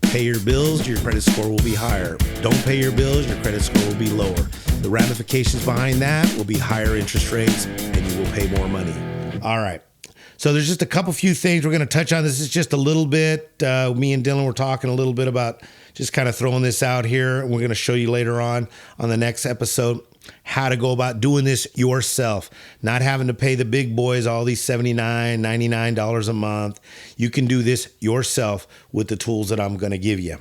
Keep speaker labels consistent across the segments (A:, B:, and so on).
A: Pay your bills, your credit score will be higher. Don't pay your bills, your credit score will be lower. The ramifications behind that will be higher interest rates, and you will pay more money. All right. So there's just a few things we're going to touch on. This is just a little bit. Me and Dylan were talking a little bit about just kind of throwing this out here. We're going to show you later on the next episode how to go about doing this yourself, not having to pay the big boys all these $79, $99 a month. You can do this yourself with the tools that I'm going to give you.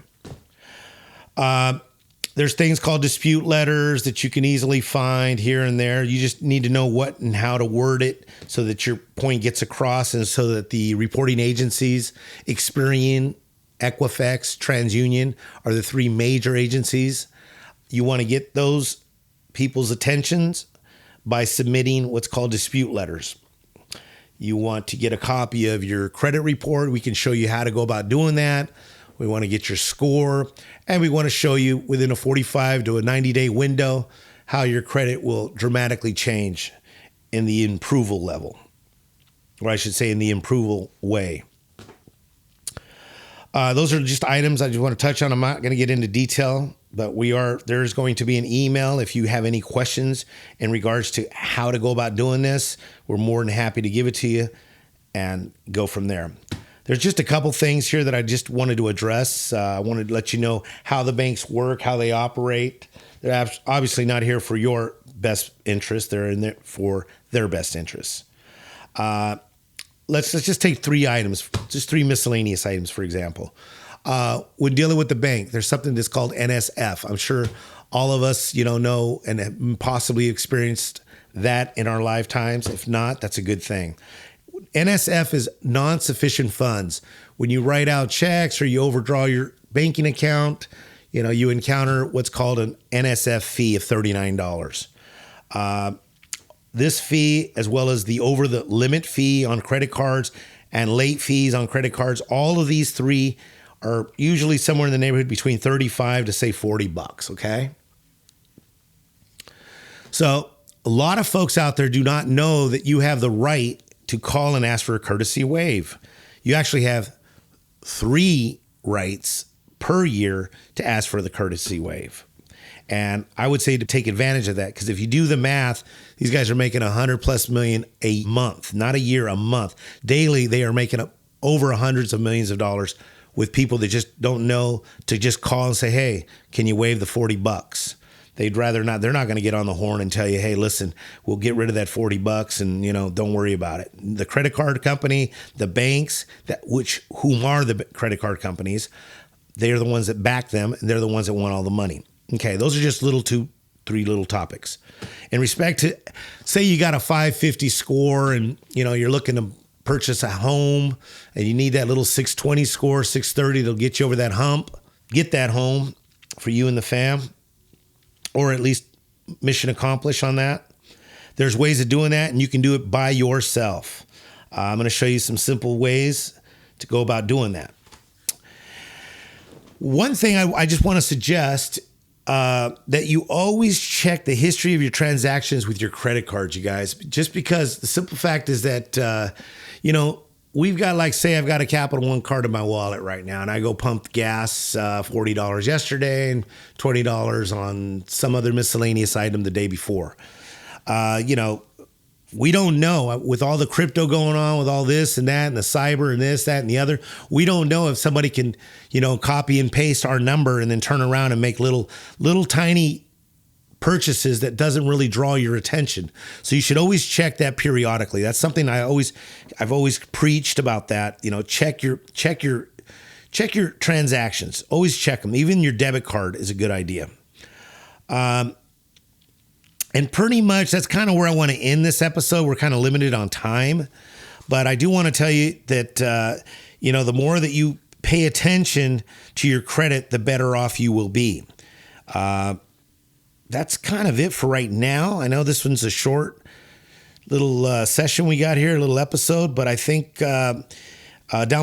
A: There's things called dispute letters that you can easily find here and there. You just need to know what and how to word it so that your point gets across and so that the reporting agencies, Experian, Equifax, TransUnion are the three major agencies. You want to get those people's attentions by submitting what's called dispute letters. You want to get a copy of your credit report. We can show you how to go about doing that. We want to get your score, and we want to show you within a 45 to a 90-day window how your credit will dramatically change in the approval level, or I should say in the approval way. Those are just items I just want to touch on. I'm not going to get into detail, but there's going to be an email if you have any questions in regards to how to go about doing this. We're more than happy to give it to you and go from there. There's just a couple things here that I just wanted to address. I wanted to let you know how the banks work, how they operate. They're obviously not here for your best interest. They're in there for their best interests. Let's just take three items, just three miscellaneous items, for example. When dealing with the bank, there's something that's called NSF. I'm sure all of us, know and have possibly experienced that in our lifetimes. If not, that's a good thing. NSF is non-sufficient funds. When you write out checks or you overdraw your banking account, you encounter what's called an NSF fee of $39. This fee, as well as the over the limit fee on credit cards and late fees on credit cards, all of these three are usually somewhere in the neighborhood between $35 to say $40, okay? So a lot of folks out there do not know that you have the right to call and ask for a courtesy waive. You actually have 3 rights per year to ask for the courtesy waive. And I would say to take advantage of that, because if you do the math, these guys are making $100+ million a month, not a year, a month. Daily, they are making up over hundreds of millions of dollars with people that just don't know to just call and say, hey, can you waive the $40? They'd rather not. They're not going to get on the horn and tell you, hey, listen, we'll get rid of that $40 and, don't worry about it. The credit card company, the banks, whom are the credit card companies, they're the ones that back them, and they're the ones that want all the money. Okay, those are just 3 little topics. In respect to, say you got a 550 score and, you're looking to purchase a home and you need that little 620 score, 630 that'll get you over that hump. Get that home for you and the fam. Or at least mission accomplished on that. There's ways of doing that, and you can do it by yourself. I'm going to show you some simple ways to go about doing that. One thing I just want to suggest that you always check the history of your transactions with your credit cards, you guys. Just because the simple fact is that, we've got, say I've got a Capital One card in my wallet right now, and I go pump gas $40 yesterday and $20 on some other miscellaneous item the day before. We don't know, with all the crypto going on, with all this and that and the cyber and this, that, and the other, we don't know if somebody can, copy and paste our number and then turn around and make little tiny purchases that doesn't really draw your attention. So you should always check that periodically. That's something I've always preached about that. Check your transactions. Always check them. Even your debit card is a good idea. And pretty much that's kind of where I want to end this episode. We're kind of limited on time, but I do want to tell you that, the more that you pay attention to your credit, the better off you will be. That's kind of it for right now. I know this one's a short little session we got here, a little episode, but I think down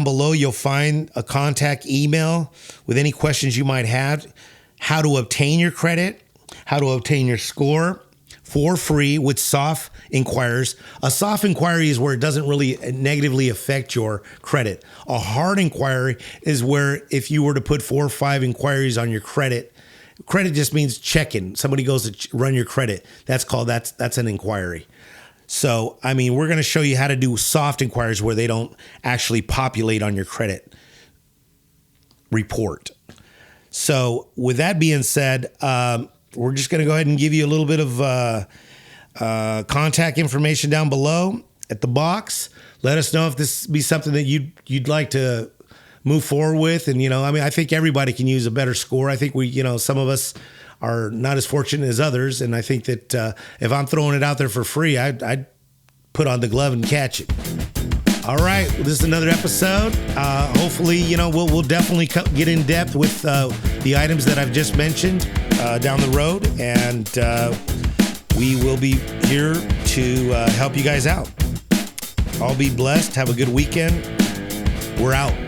A: below you'll find a contact email with any questions you might have, how to obtain your credit, how to obtain your score, for free with soft inquiries. A soft inquiry is where it doesn't really negatively affect your credit. A hard inquiry is where if you were to put 4 or 5 inquiries on your credit just means checking. Somebody goes to run your credit. That's an inquiry. So, I mean, we're going to show you how to do soft inquiries where they don't actually populate on your credit report. So with that being said, we're just going to go ahead and give you a little bit of contact information down below at the box. Let us know if this be something that you'd like to move forward with. And, I think everybody can use a better score. I think some of us are not as fortunate as others. And I think that if I'm throwing it out there for free, I'd put on the glove and catch it. All right. Well, this is another episode. Hopefully, we'll definitely get in depth with the items that I've just mentioned down the road. And we will be here to help you guys out. All be blessed. Have a good weekend. We're out.